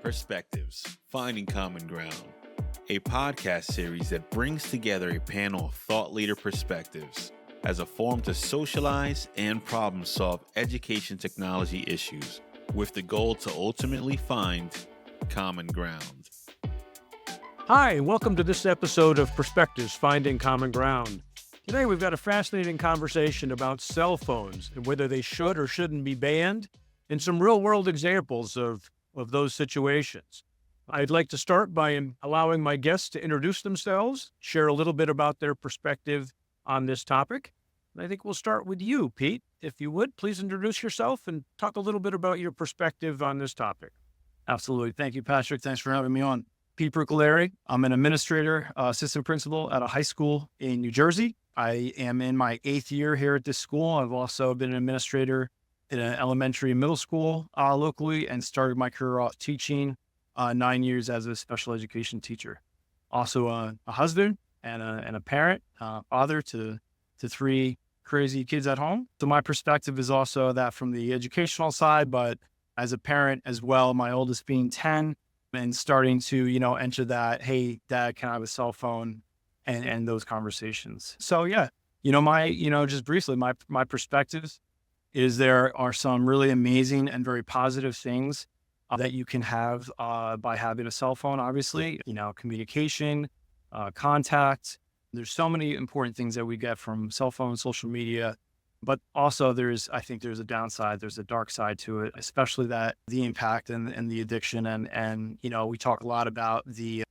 Perspectives, Finding Common Ground, a podcast series that brings together a panel of thought leader perspectives as a forum to socialize and problem solve education technology issues with the goal to ultimately find common ground. Hi, and welcome to this episode of Perspectives, Finding Common Ground. Today we've got a fascinating conversation about cell phones and whether they should or shouldn't be banned, and some real-world examples of those situations. I'd like to start by allowing my guests to introduce themselves, share a little bit about their perspective on this topic. And I think we'll start with you, Pete. If you would, please introduce yourself and talk a little bit about your perspective on this topic. Absolutely. Thank you, Patrick. Thanks for having me on. Pete Bruccoleri. I'm an administrator, assistant principal at a high school in New Jersey. I am in my 8th year here at this school. I've also been an administrator in an elementary and middle school locally, and started my career off teaching 9 years as a special education teacher. Also a husband and a parent, father to 3 crazy kids at home. So my perspective is also that from the educational side, but as a parent as well, my oldest being 10 and starting to, enter that, hey, dad, can I have a cell phone? And those conversations. So yeah, just briefly, my perspectives is there are some really amazing and very positive things that you can have by having a cell phone, obviously, communication, contact. There's so many important things that we get from cell phones, social media, but also I think there's a downside, there's a dark side to it, especially that the impact and the addiction. And we talk a lot about the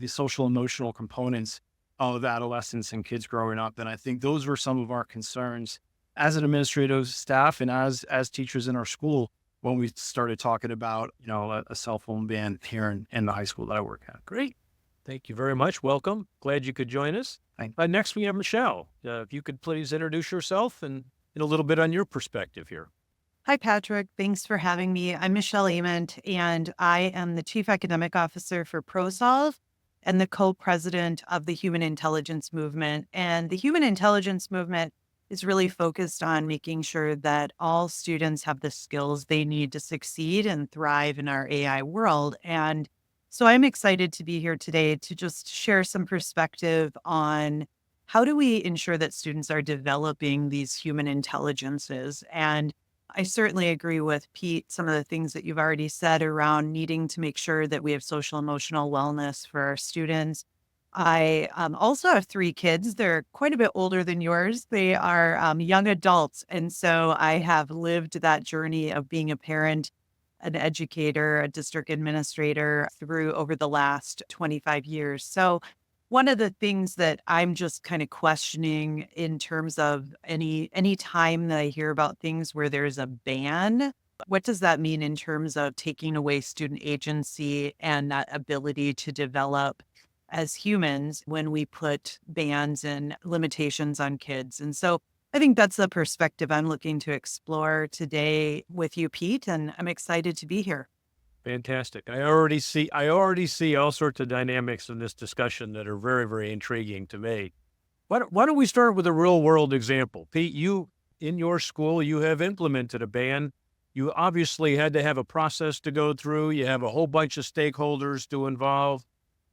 social emotional components of adolescents and kids growing up. And I think those were some of our concerns as an administrative staff and as teachers in our school when we started talking about, a cell phone ban here in the high school that I work at. Great. Thank you very much. Welcome. Glad you could join us. Next, we have Michelle. If you could please introduce yourself and a little bit on your perspective here. Hi, Patrick. Thanks for having me. I'm Michelle Ament, and I am the Chief Academic Officer for ProSolve and the co-president of the Human Intelligence Movement. And the Human Intelligence Movement is really focused on making sure that all students have the skills they need to succeed and thrive in our AI world. And so I'm excited to be here today to just share some perspective on how do we ensure that students are developing these human intelligences. And I certainly agree with Pete, some of the things that you've already said around needing to make sure that we have social emotional wellness for our students. I also have 3 kids. They're quite a bit older than yours. They are young adults. And so I have lived that journey of being a parent, an educator, a district administrator over the last 25 years. So one of the things that I'm just kind of questioning in terms of any time that I hear about things where there's a ban, what does that mean in terms of taking away student agency and that ability to develop as humans when we put bans and limitations on kids? And so I think that's the perspective I'm looking to explore today with you, Pete, and I'm excited to be here. Fantastic. I already see all sorts of dynamics in this discussion that are very, very intriguing to me. Why don't we start with a real world example? Pete, you, in your school, you have implemented a ban. You obviously had to have a process to go through. You have a whole bunch of stakeholders to involve.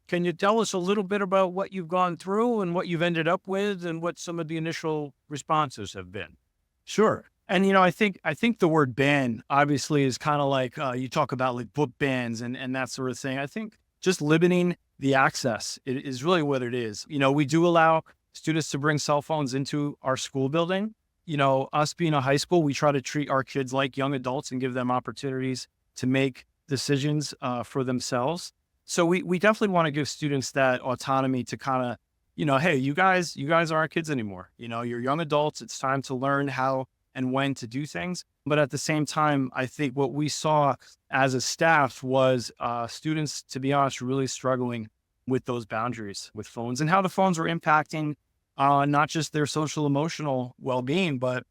Can you tell us a little bit about what you've gone through and what you've ended up with and what some of the initial responses have been? Sure. And, I think the word ban obviously is kind of like, you talk about like book bans and that sort of thing. I think just limiting the access is really what it is. We do allow students to bring cell phones into our school building. Us being a high school, we try to treat our kids like young adults and give them opportunities to make decisions for themselves. So we definitely want to give students that autonomy to kind of, hey, you guys aren't kids anymore. You're young adults. It's time to learn how and when to do things. But at the same time, I think what we saw as a staff was students, to be honest, really struggling with those boundaries with phones and how the phones were impacting not just their social emotional well-being, but,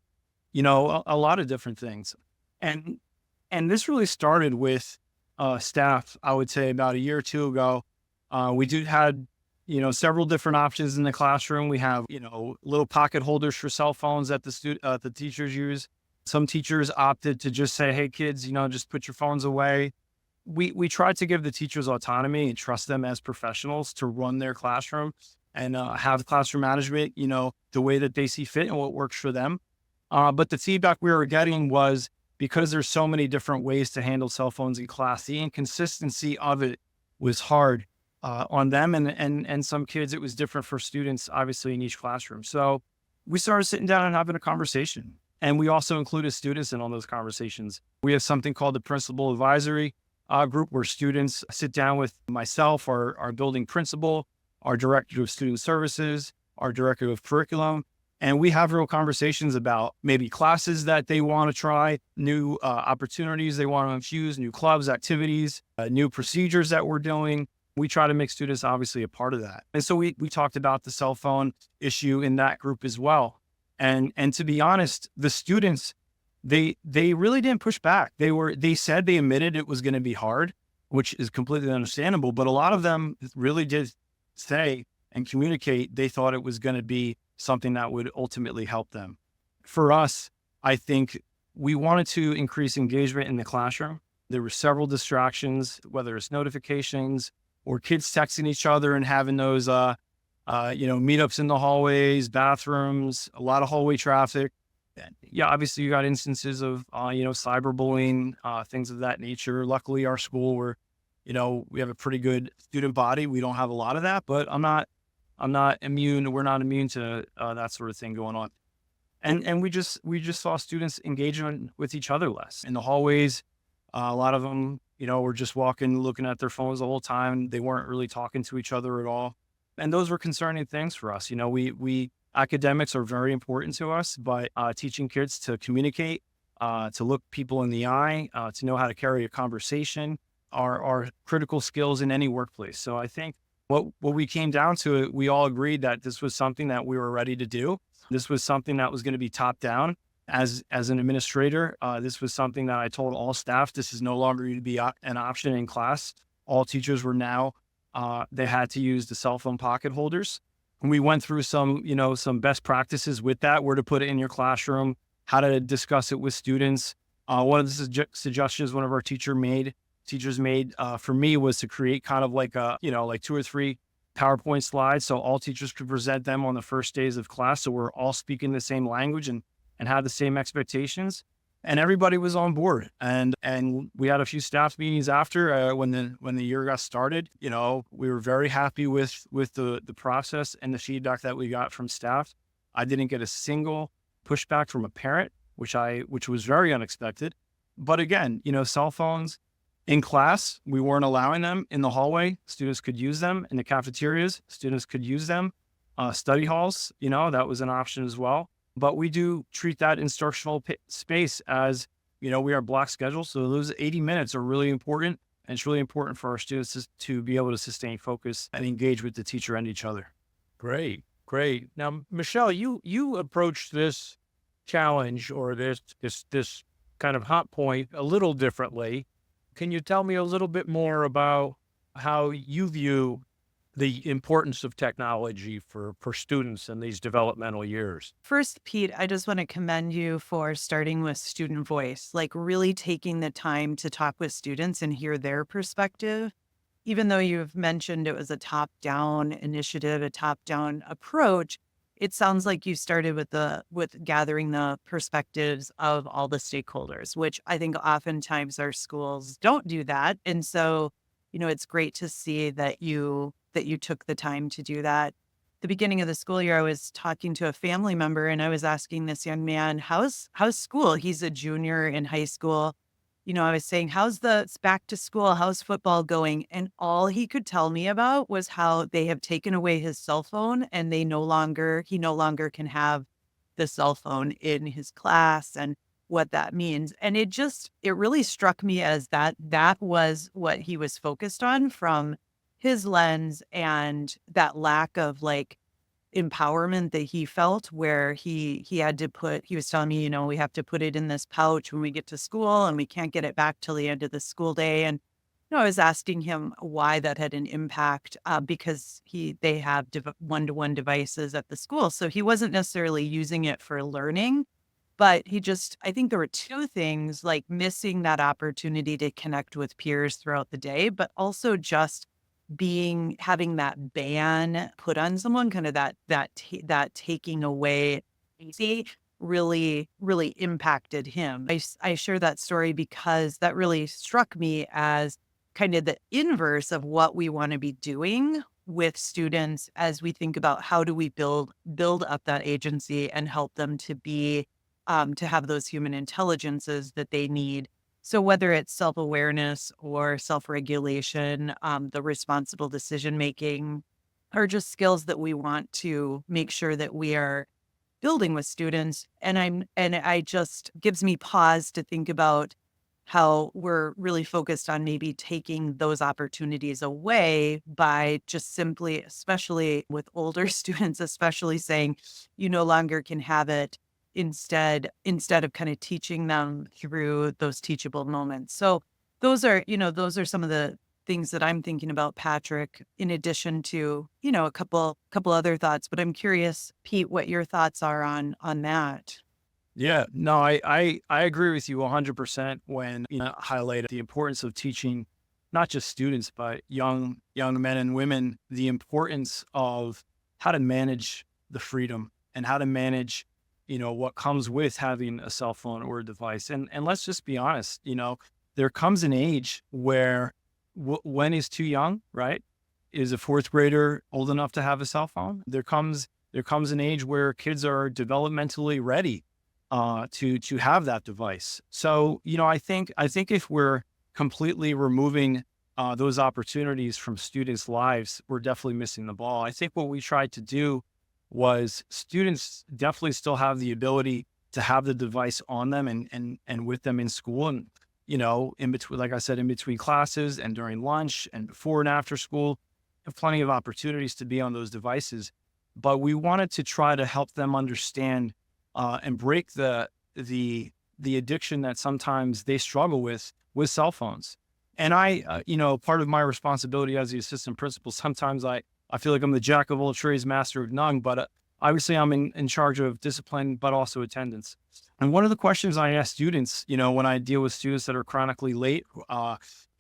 a lot of different things. And this really started with staff, I would say about a year or 2 ago. We had several different options in the classroom. We have, little pocket holders for cell phones that the teachers use. Some teachers opted to just say, hey, kids, just put your phones away. we tried to give the teachers autonomy and trust them as professionals to run their classroom and have classroom management, the way that they see fit and what works for them. But the feedback we were getting was, because there's so many different ways to handle cell phones in class, the inconsistency of it was hard on them. And some kids, it was different for students, obviously, in each classroom. So we started sitting down and having a conversation. And we also included students in all those conversations. We have something called the Principal Advisory group, where students sit down with myself, our building principal, our director of student services, our director of curriculum, and we have real conversations about maybe classes that they want to try, new opportunities they want to infuse, new clubs, activities, new procedures that we're doing. We try to make students obviously a part of that. And so we talked about the cell phone issue in that group as well. And to be honest, the students, they really didn't push back. They said, they admitted it was going to be hard, which is completely understandable. But a lot of them really did say and communicate they thought it was going to be something that would ultimately help them. For us, I think we wanted to increase engagement in the classroom. There were several distractions, whether it's notifications or kids texting each other and having those, meetups in the hallways, bathrooms, a lot of hallway traffic. Yeah, obviously you got instances of, cyberbullying, things of that nature. Luckily, our school, we have a pretty good student body. We don't have a lot of that, but I'm not immune. We're not immune to that sort of thing going on. And we just saw students engaging with each other less in the hallways. A lot of them, were just walking, looking at their phones the whole time. They weren't really talking to each other at all. And those were concerning things for us. We academics are very important to us, but teaching kids to communicate, to look people in the eye, to know how to carry a conversation are critical skills in any workplace. So I think what we came down to, we all agreed that this was something that we were ready to do. This was something that was going to be top down. As an administrator, this was something that I told all staff, this is no longer going to be an option in class. All teachers were now, they had to use the cell phone pocket holders. And we went through some best practices with that, where to put it in your classroom, how to discuss it with students. One of the suggestions one of our teachers made for me was to create kind of like 2 or 3 PowerPoint slides, so all teachers could present them on the first days of class. So we're all speaking the same language and had the same expectations, and everybody was on board. And we had a few staff meetings after when the year got started. We were very happy with the process and the feedback that we got from staff. I didn't get a single pushback from a parent, which was very unexpected. But again, cell phones in class, we weren't allowing them in the hallway. Students could use them in the cafeterias. Students could use them. Study halls, that was an option as well. But we do treat that instructional space as, we are block scheduled. So those 80 minutes are really important. And it's really important for our students to be able to sustain focus and engage with the teacher and each other. Great. Now, Michelle, you approached this challenge or this kind of hot point a little differently. Can you tell me a little bit more about how you view the importance of technology for students in these developmental years? First, Pete, I just want to commend you for starting with student voice, like really taking the time to talk with students and hear their perspective. Even though you've mentioned it was a top-down initiative, a top-down approach, it sounds like you started with gathering the perspectives of all the stakeholders, which I think oftentimes our schools don't do that. And so, it's great to see that you took the time to do that. The beginning of the school year, I was talking to a family member and I was asking this young man, how's school? He's a junior in high school. I was saying, it's back to school? How's football going? And all he could tell me about was how they have taken away his cell phone and he no longer can have the cell phone in his class and what that means. And it really struck me as that was what he was focused on from his lens, and that lack of empowerment that he felt, where he was telling me, we have to put it in this pouch when we get to school and we can't get it back till the end of the school day. And I was asking him why that had an impact, because they have one-to-one devices at the school. So he wasn't necessarily using it for learning, But I think there were two things, like missing that opportunity to connect with peers throughout the day, but also just having that ban put on someone, kind of that taking away easy really impacted him. I share that story because that really struck me as kind of the inverse of what we want to be doing with students as we think about how do we build up that agency and help them to have those human intelligences that they need. So whether it's self-awareness or self-regulation, the responsible decision making, or just skills that we want to make sure that we are building with students. And I just gives me pause to think about how we're really focused on maybe taking those opportunities away by just simply, especially with older students, especially saying you no longer can have it, instead of kind of teaching them through those teachable moments. So those are some of the things that I'm thinking about, Patrick, in addition to, a couple other thoughts. But I'm curious, Pete, what your thoughts are on that. Yeah, no, I agree with you 100% when you highlight the importance of teaching not just students, but young men and women, the importance of how to manage the freedom and how to manage, what comes with having a cell phone or a device. And let's just be honest, there comes an age where when is too young, right? Is a fourth grader old enough to have a cell phone? There comes an age where kids are developmentally ready to have that device. So, I think if we're completely removing those opportunities from students' lives, we're definitely missing the ball. I think what we tried to do was students definitely still have the ability to have the device on them and with them in school. And, in between, like I said, in between classes and during lunch and before and after school, have plenty of opportunities to be on those devices. But we wanted to try to help them understand and break the addiction that sometimes they struggle with cell phones. And I, part of my responsibility as the assistant principal, sometimes I feel like I'm the jack of all trades, master of none, but obviously I'm in charge of discipline, but also attendance. And one of the questions I ask students, when I deal with students that are chronically late,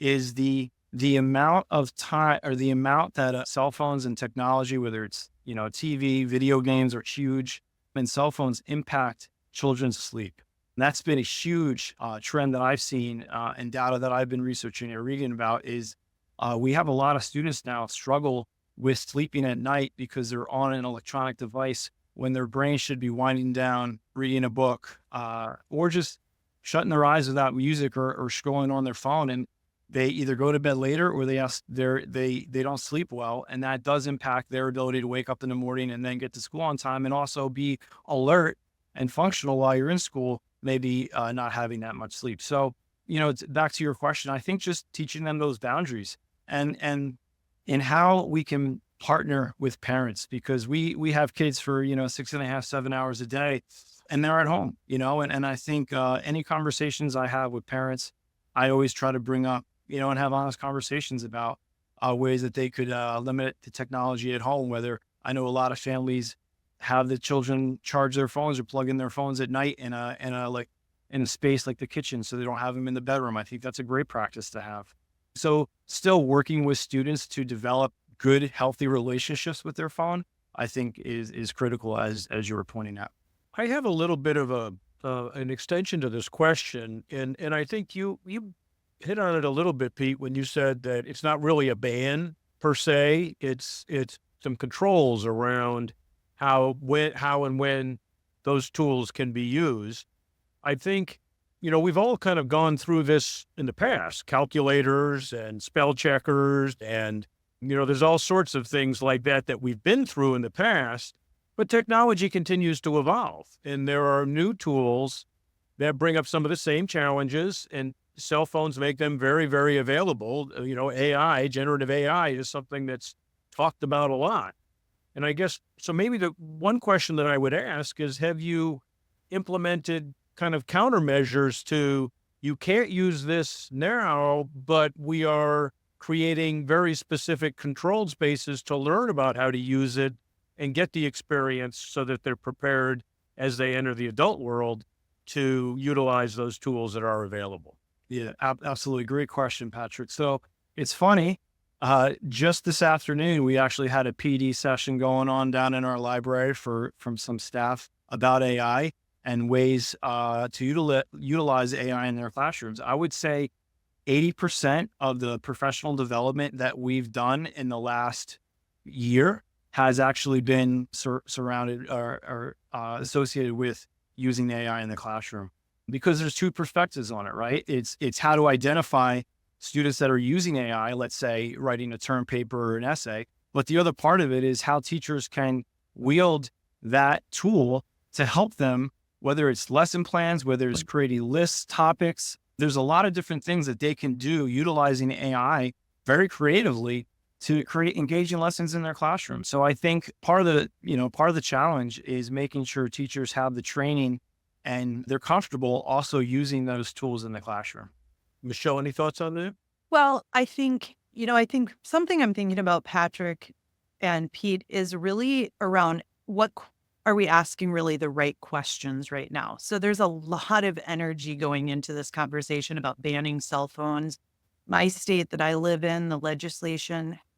is the amount of time or the amount that cell phones and technology, whether it's, TV, video games, are huge, and cell phones impact children's sleep. And that's been a huge trend that I've seen and data that I've been researching and reading about is we have a lot of students now struggle with sleeping at night because they're on an electronic device when their brain should be winding down, reading a book, or just shutting their eyes without music or scrolling on their phone. And they either go to bed later or they don't sleep well. And that does impact their ability to wake up in the morning and then get to school on time and also be alert and functional while you're in school, maybe not having that much sleep. So, it's back to your question. I think just teaching them those boundaries and how we can partner with parents, because we have kids for, 6.5, 7 hours a day and they're at home, and I think any conversations I have with parents, I always try to bring up, and have honest conversations about ways that they could limit the technology at home. Whether I know a lot of families have the children charge their phones or plug in their phones at night in a space like the kitchen, so they don't have them in the bedroom. I think that's a great practice to have. So still working with students to develop good, healthy relationships with their phone, I think is critical as you were pointing out. I have a little bit of an extension to this question, and I think you hit on it a little bit, Pete, when you said that it's not really a ban per se. It's some controls around how and when those tools can be used. I think, we've all kind of gone through this in the past, calculators and spell checkers, and, there's all sorts of things like that we've been through in the past, but technology continues to evolve. And there are new tools that bring up some of the same challenges, and cell phones make them very, very available. AI, generative AI is something that's talked about a lot. And I guess, so maybe the one question that I would ask is, have you implemented kind of countermeasures to, you can't use this now, but we are creating very specific controlled spaces to learn about how to use it and get the experience so that they're prepared as they enter the adult world to utilize those tools that are available? Yeah, absolutely. Great question, Patrick. So it's funny. Just this afternoon, we actually had a PD session going on down in our library from some staff about AI and ways to utilize AI in their classrooms. I would say 80% of the professional development that we've done in the last year has actually been surrounded or associated with using AI in the classroom, because there's two perspectives on it, right? It's how to identify students that are using AI, let's say writing a term paper or an essay. But the other part of it is how teachers can wield that tool to help them, whether it's lesson plans, whether it's creating lists, topics. There's a lot of different things that they can do utilizing AI very creatively to create engaging lessons in their classroom. So I think part of the challenge is making sure teachers have the training and they're comfortable also using those tools in the classroom. Michelle, any thoughts on that? Well, I think something I'm thinking about, Patrick and Pete, is really around are we asking really the right questions right now? So there's a lot of energy going into this conversation about banning cell phones. My state that I live in, the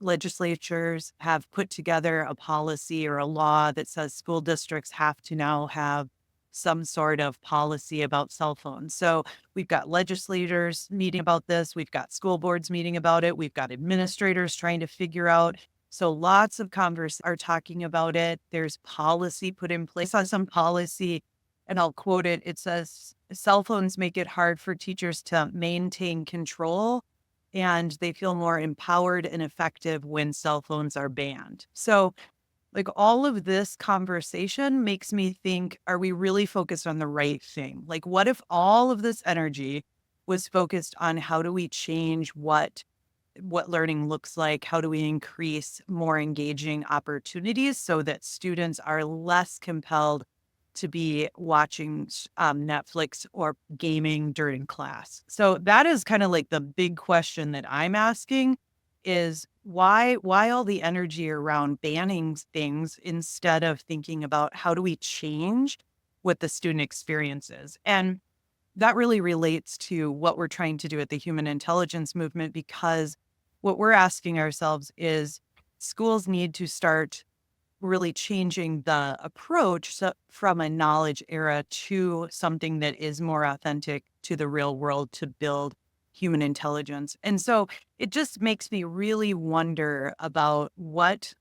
legislatures have put together a policy or a law that says school districts have to now have some sort of policy about cell phones. So we've got legislators meeting about this. We've got school boards meeting about it. We've got administrators trying to figure out. So lots of converse are talking about it. There's policy put in place on some policy, and I'll quote it. It says, cell phones make it hard for teachers to maintain control, and they feel more empowered and effective when cell phones are banned. So like all of this conversation makes me think, are we really focused on the right thing? Like, what if all of this energy was focused on how do we change what learning looks like? How do we increase more engaging opportunities so that students are less compelled to be watching Netflix or gaming during class? So that is kind of like the big question that I'm asking is why all the energy around banning things instead of thinking about how do we change what the student experience is? And that really relates to what we're trying to do at the Human Intelligence Movement, because what we're asking ourselves is schools need to start really changing the approach from a knowledge era to something that is more authentic to the real world to build human intelligence. And so it just makes me really wonder about what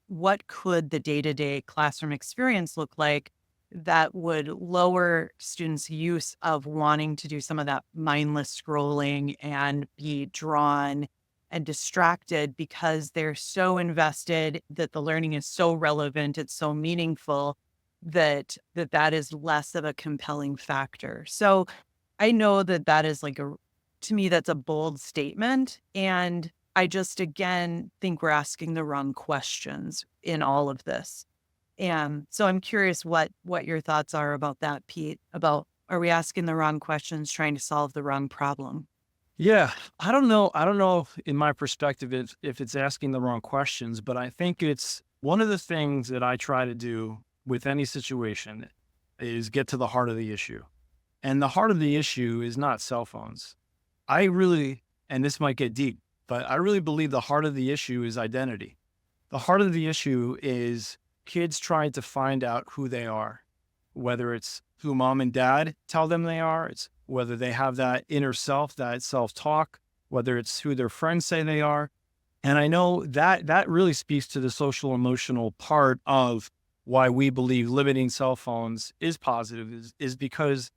could the day-to-day classroom experience look like that would lower students' use of wanting to do some of that mindless scrolling and be drawn and distracted because they're so invested that the learning is so relevant, it's so meaningful that is less of a compelling factor. So I know that is to me, that's a bold statement. And I just, again, think we're asking the wrong questions in all of this. And so I'm curious what your thoughts are about that, Pete, about are we asking the wrong questions, trying to solve the wrong problem? Yeah, I don't know. In my perspective, if it's asking the wrong questions, but I think it's one of the things that I try to do with any situation is get to the heart of the issue. And the heart of the issue is not cell phones. I really, and this might get deep, but I really believe the heart of the issue is identity. The heart of the issue is kids trying to find out who they are, whether it's who mom and dad tell them they are, it's whether they have that inner self, that self-talk, whether it's who their friends say they are. And I know that really speaks to the social emotional part of why we believe limiting cell phones is positive, is because,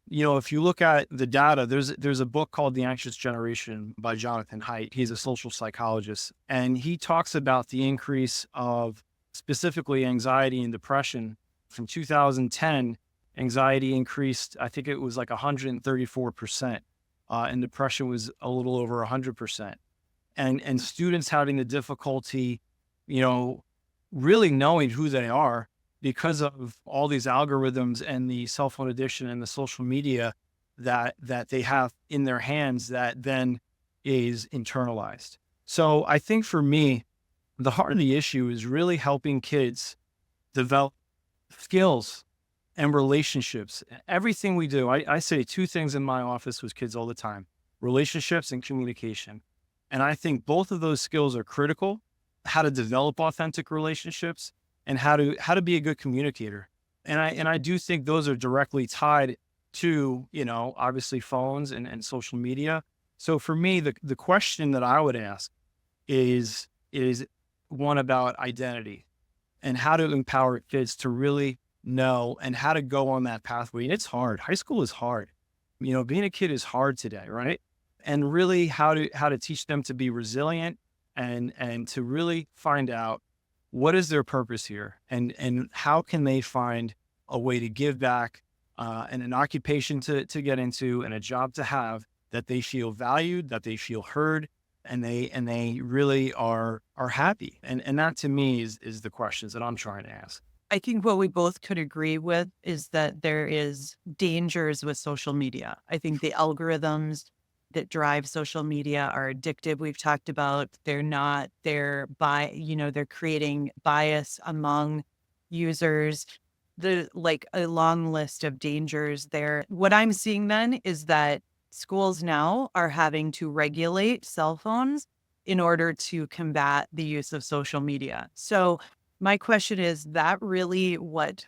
if you look at the data, there's a book called The Anxious Generation by Jonathan Haidt. He's a social psychologist, and he talks about the increase of specifically anxiety and depression. From 2010, anxiety increased, I think it was like 134%, and depression was a little over 100%. And students having the difficulty, really knowing who they are, because of all these algorithms and the cell phone addiction and the social media that they have in their hands that then is internalized. So I think for me, the heart of the issue is really helping kids develop skills and relationships. Everything we do, I say two things in my office with kids all the time: relationships and communication. And I think both of those skills are critical: how to develop authentic relationships and how to be a good communicator. And I do think those are directly tied to, obviously phones and social media. So for me, the question that I would ask is one about identity and how to empower kids to really know and how to go on that pathway. And it's hard. High school is hard. Being a kid is hard today, right? And really how to teach them to be resilient and to really find out what is their purpose here and how can they find a way to give back, and an occupation to get into and a job to have that they feel valued, that they feel heard, and they really are happy. And that to me is the questions that I'm trying to ask. I think what we both could agree with is that there is dangers with social media. I think the algorithms that drive social media are addictive. We've talked about they're creating bias among users. Like a long list of dangers there. What I'm seeing then is that schools now are having to regulate cell phones in order to combat the use of social media. So my question is that really what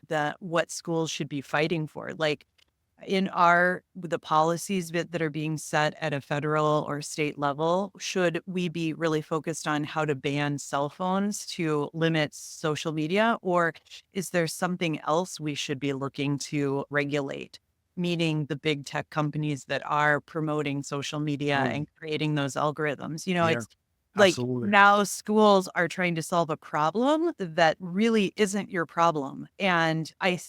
schools should be fighting for? Like the policies that are being set at a federal or state level, should we be really focused on how to ban cell phones to limit social media? Or is there something else we should be looking to regulate? Meaning the big tech companies that are promoting social media and creating those algorithms. Yeah, It's like absolutely. now schools are trying to solve a problem that really isn't your problem. And I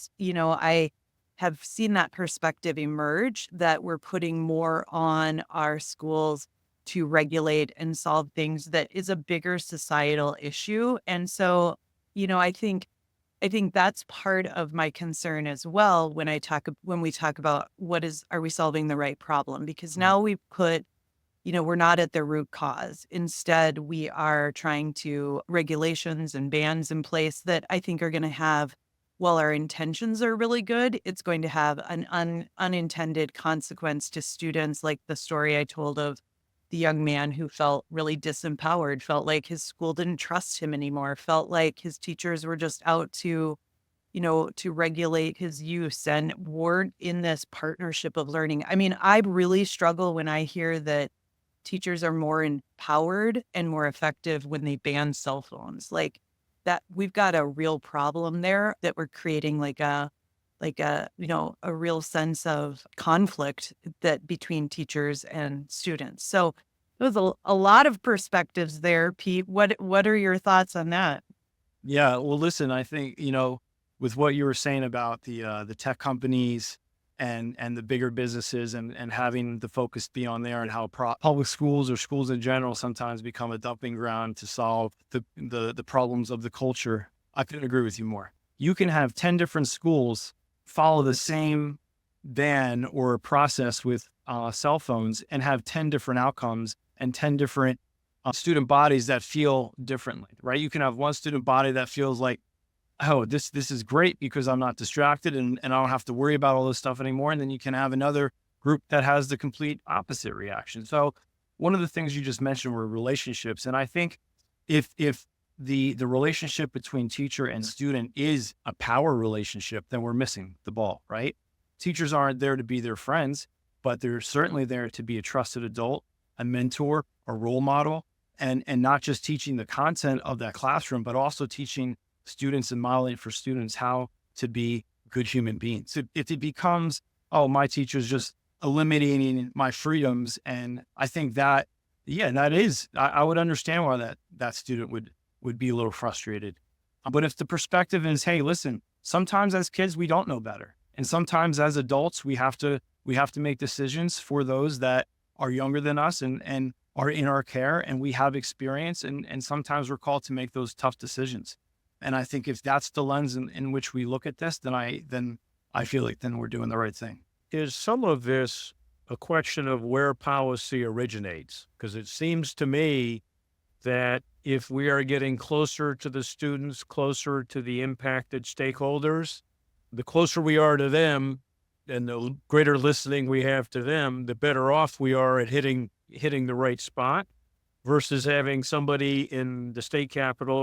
have seen that perspective emerge, that we're putting more on our schools to regulate and solve things that is a bigger societal issue. And so, I think that's part of my concern as well when we talk about are we solving the right problem? Because now we put, we're not at the root cause. Instead, we are trying to regulations and bans in place that I think are going to have, while our intentions are really good, it's going to have an unintended consequence to students, like the story I told of the young man who felt really disempowered, felt like his school didn't trust him anymore, felt like his teachers were just out to, to regulate his use and weren't in this partnership of learning. I mean, I really struggle when I hear that teachers are more empowered and more effective when they ban cell phones. Like that, we've got a real problem there, that we're creating a real sense of conflict that between teachers and students. So there's a lot of perspectives there, Pete. What are your thoughts on that? Yeah. Well, listen, I think, with what you were saying about the tech companies and the bigger businesses and having the focus be on there, and how public schools or schools in general sometimes become a dumping ground to solve the problems of the culture, I couldn't agree with you more. You can have 10 different schools follow the same ban or process with cell phones and have 10 different outcomes and 10 different student bodies that feel differently, right? You can have one student body that feels like, oh, this is great because I'm not distracted and I don't have to worry about all this stuff anymore. And then you can have another group that has the complete opposite reaction. So one of the things you just mentioned were relationships. And I think if the relationship between teacher and student is a power relationship, then we're missing the ball, right? Teachers aren't there to be their friends, but they're certainly there to be a trusted adult, a mentor, a role model, and not just teaching the content of that classroom, but also teaching students and modeling for students how to be good human beings. If it becomes, oh, my teacher's just eliminating my freedoms, and I think that, I would understand why that student would be a little frustrated. But if the perspective is, hey, listen, sometimes as kids, we don't know better. And sometimes as adults, we have to make decisions for those that are younger than us and are in our care, and we have experience. And sometimes we're called to make those tough decisions. And I think if that's the lens in which we look at this, then I feel like then we're doing the right thing. Is some of this a question of where policy originates? Because it seems to me that if we are getting closer to the students, closer to the impacted stakeholders, the closer we are to them and the greater listening we have to them, the better off we are at hitting the right spot versus having somebody in the state capitol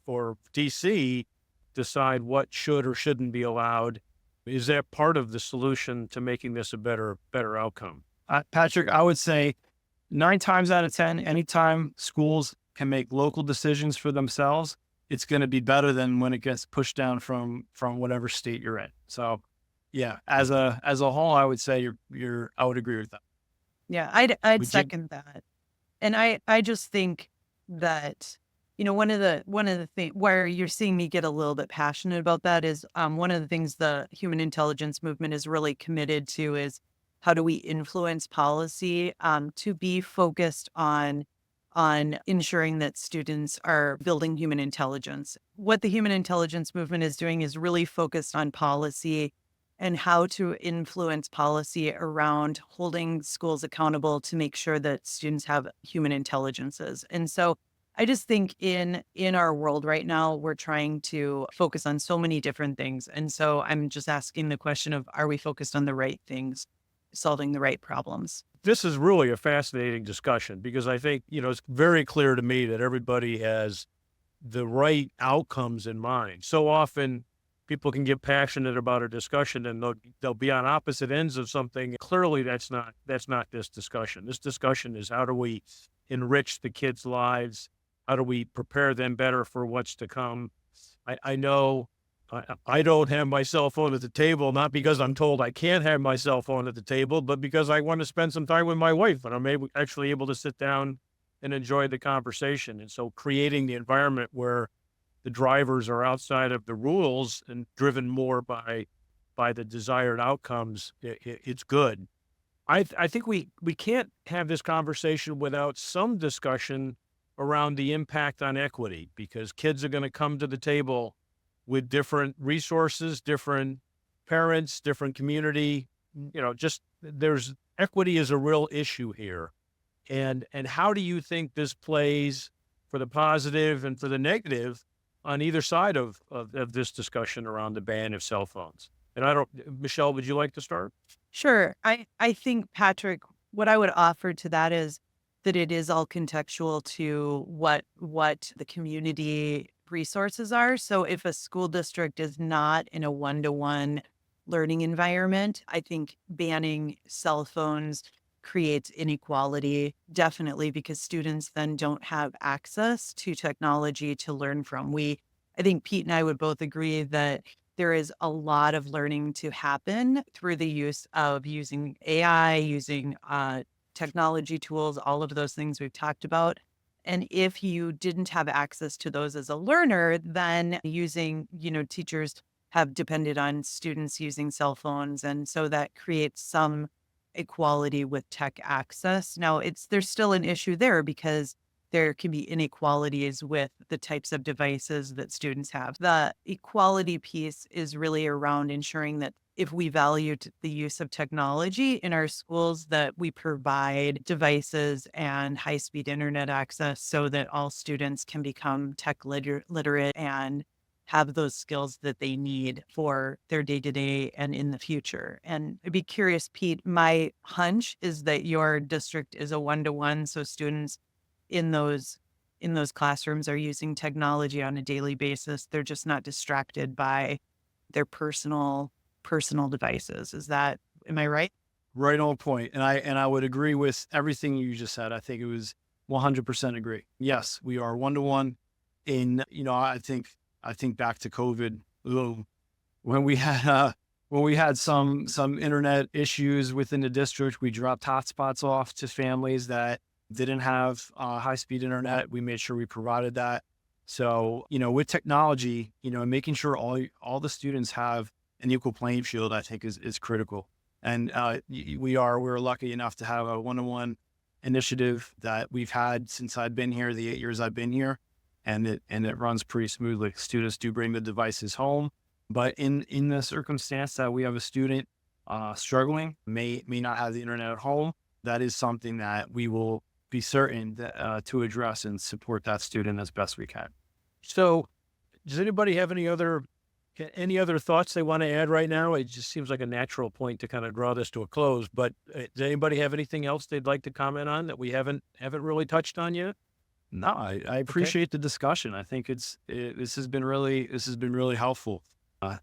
or DC decide what should or shouldn't be allowed. Is that part of the solution to making this a better outcome? Patrick, I would say 9 times out of 10, anytime schools can make local decisions for themselves, it's going to be better than when it gets pushed down from whatever state you're in. So, yeah, as a whole, I would say I would agree with that. Yeah, I'd second that. And I just think that, one of the things where you're seeing me get a little bit passionate about that is one of the things the human intelligence movement is really committed to is how do we influence policy to be focused on ensuring that students are building human intelligence. What the human intelligence movement is doing is really focused on policy and how to influence policy around holding schools accountable to make sure that students have human intelligences. And so I just think in our world right now, we're trying to focus on so many different things. And so I'm just asking the question of, are we focused on the right things, solving the right problems? This is really a fascinating discussion because I think, it's very clear to me that everybody has the right outcomes in mind. So often people can get passionate about a discussion and they'll be on opposite ends of something. Clearly that's not this discussion. This discussion is how do we enrich the kids' lives? How do we prepare them better for what's to come? I know I don't have my cell phone at the table, not because I'm told I can't have my cell phone at the table, but because I want to spend some time with my wife and I'm actually able to sit down and enjoy the conversation. And so creating the environment where the drivers are outside of the rules and driven more by the desired outcomes, it's good. I think we can't have this conversation without some discussion around the impact on equity, because kids are going to come to the table with different resources, different parents, different community, there's equity is a real issue here. And how do you think this plays for the positive and for the negative on either side of this discussion around the ban of cell phones? And Michelle, would you like to start? Sure. I think, Patrick, what I would offer to that is that it is all contextual to what the community resources are. So if a school district is not in a one-to-one learning environment, I think banning cell phones creates inequality, definitely, because students then don't have access to technology to learn from. I think Pete and I would both agree that there is a lot of learning to happen through the use of using AI, using technology tools, all of those things we've talked about. And if you didn't have access to those as a learner, then teachers have depended on students using cell phones. And so that creates some equality with tech access. Now, there's still an issue there because there can be inequalities with the types of devices that students have. The equality piece is really around ensuring that if we value the use of technology in our schools, that we provide devices and high-speed internet access so that all students can become tech literate and have those skills that they need for their day-to-day and in the future. And I'd be curious, Pete, my hunch is that your district is a one-to-one, so students in those classrooms are using technology on a daily basis. They're just not distracted by their personal devices. Am I right? Right on point. And I would agree with everything you just said. I think it was 100% agree. Yes, we are one-to-one I think back to COVID when we had some internet issues within the district. We dropped hotspots off to families that didn't have high-speed internet. We made sure we provided that. So, with technology, making sure all the students have an equal playing field, I think is critical. And we're lucky enough to have a one-to-one initiative that we've had since I've been here, the 8 years I've been here, and it runs pretty smoothly. Students do bring the devices home, but in the circumstance that we have a student struggling, may not have the internet at home, that is something that we will be certain to address and support that student as best we can. So does anybody have any other Any other thoughts they want to add right now? It just seems like a natural point to kind of draw this to a close. But does anybody have anything else they'd like to comment on that we haven't really touched on yet? No, I appreciate the discussion. I think this has been really helpful. I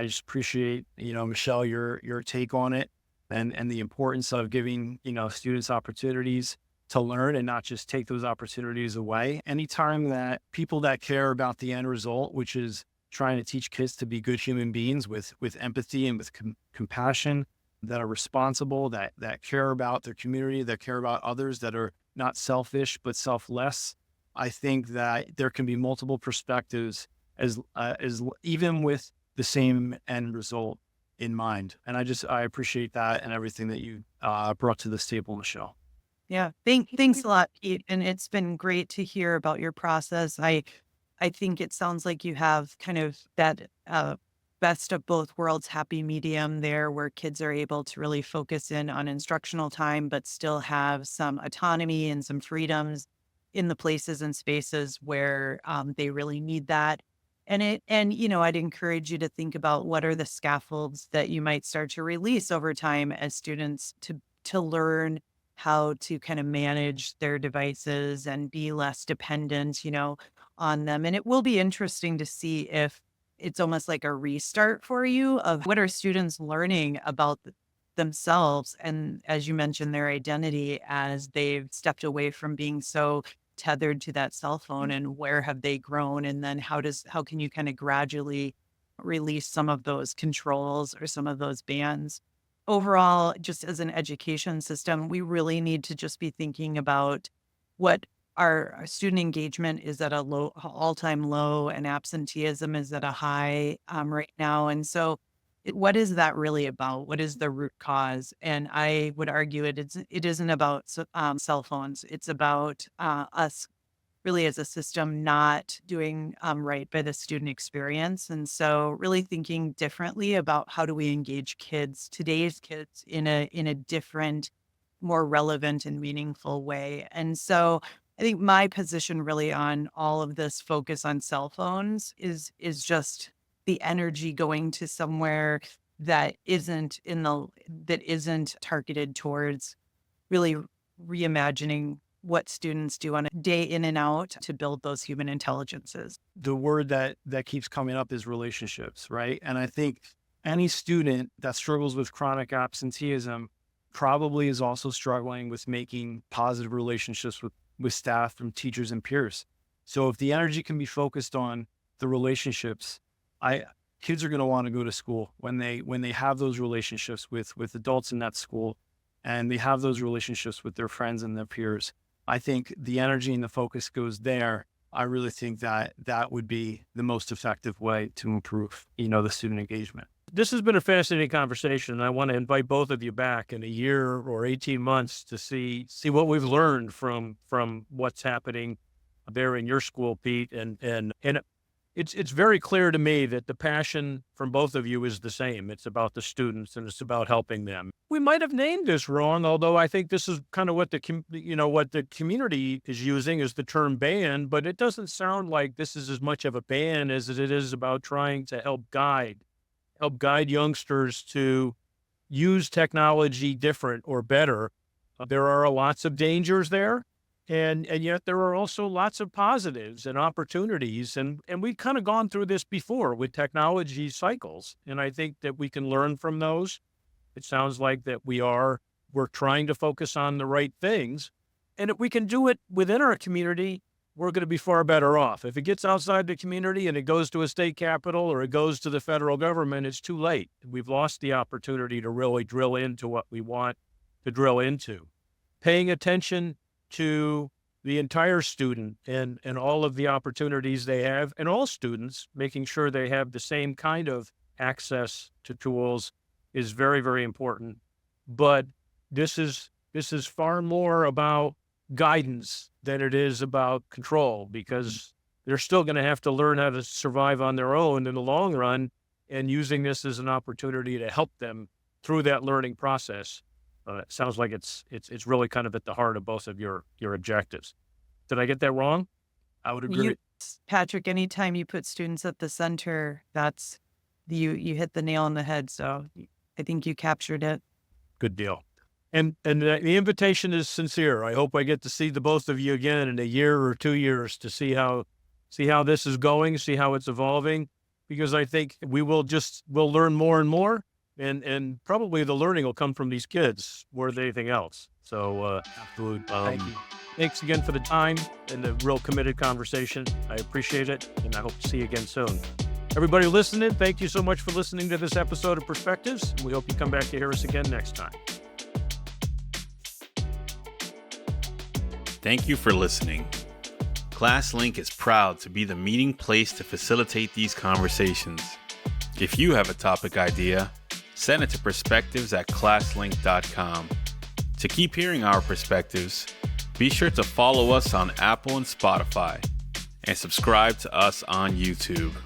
just appreciate, Michelle, your take on it and the importance of giving, students opportunities to learn and not just take those opportunities away. Anytime that people that care about the end result, which is trying to teach kids to be good human beings with empathy and with compassion, that are responsible, that care about their community, that care about others, that are not selfish but selfless. I think that there can be multiple perspectives as even with the same end result in mind. And I appreciate that and everything that you brought to this table, Michelle. Yeah. Thanks a lot, Pete. And it's been great to hear about your process. I think it sounds like you have kind of that best of both worlds happy medium there where kids are able to really focus in on instructional time, but still have some autonomy and some freedoms in the places and spaces where they really need that. And I'd encourage you to think about what are the scaffolds that you might start to release over time as students to learn how to kind of manage their devices and be less dependent, on them. And it will be interesting to see if it's almost like a restart for you of what are students learning about themselves. And as you mentioned, their identity as they've stepped away from being so tethered to that cell phone, and where have they grown? And then how can you kind of gradually release some of those controls or some of those bans? Overall, just as an education system, we really need to just be thinking about what our student engagement is at a all-time low, and absenteeism is at a high right now. And so what is that really about? What is the root cause? And I would argue it isn't about cell phones. It's about us really as a system not doing right by the student experience. And so really thinking differently about how do we engage today's kids in a different, more relevant and meaningful way. And so I think my position really on all of this focus on cell phones is just the energy going to somewhere that isn't targeted towards really reimagining what students do on a day in and out to build those human intelligences. The word that keeps coming up is relationships, right? And I think any student that struggles with chronic absenteeism probably is also struggling with making positive relationships with staff, from teachers and peers. So if the energy can be focused on the relationships, kids are going to want to go to school when they have those relationships with adults in that school, and they have those relationships with their friends and their peers. I think the energy and the focus goes there. I really think that would be the most effective way to improve, the student engagement. This has been a fascinating conversation, and I want to invite both of you back in a year or 18 months to see what we've learned from what's happening there in your school, Pete. And it's very clear to me that the passion from both of you is the same. It's about the students and it's about helping them. We might have named this wrong, although I think this is kind of what the community is using as the term ban, but it doesn't sound like this is as much of a ban as it is about trying to help guide youngsters to use technology different or better. There are lots of dangers there. And yet there are also lots of positives and opportunities. And we've kind of gone through this before with technology cycles. And I think that we can learn from those. It sounds like that we're trying to focus on the right things. And if we can do it within our community, we're going to be far better off. If it gets outside the community and it goes to a state capital or it goes to the federal government, it's too late. We've lost the opportunity to really drill into what we want to drill into. Paying attention to the entire student and all of the opportunities they have, and all students making sure they have the same kind of access to tools is very, very important. But this is far more about guidance than it is about control, because they're still going to have to learn how to survive on their own in the long run, and using this as an opportunity to help them through that learning process. It sounds like it's really kind of at the heart of both of your objectives. Did I get that wrong? I would agree. Patrick, anytime you put students at the center, that's you hit the nail on the head. So I think you captured it. Good deal. And the invitation is sincere. I hope I get to see the both of you again in a year or 2 years to see how this is going, see how it's evolving, because I think we'll learn more and more, and probably the learning will come from these kids more than anything else. So Absolutely. Thank you. Thanks again for the time and the real committed conversation. I appreciate it, and I hope to see you again soon. Everybody listening, thank you so much for listening to this episode of Perspectives. We hope you come back to hear us again next time. Thank you for listening. ClassLink is proud to be the meeting place to facilitate these conversations. If you have a topic idea, send it to perspectives@classlink.com. To keep hearing our perspectives, be sure to follow us on Apple and Spotify, and subscribe to us on YouTube.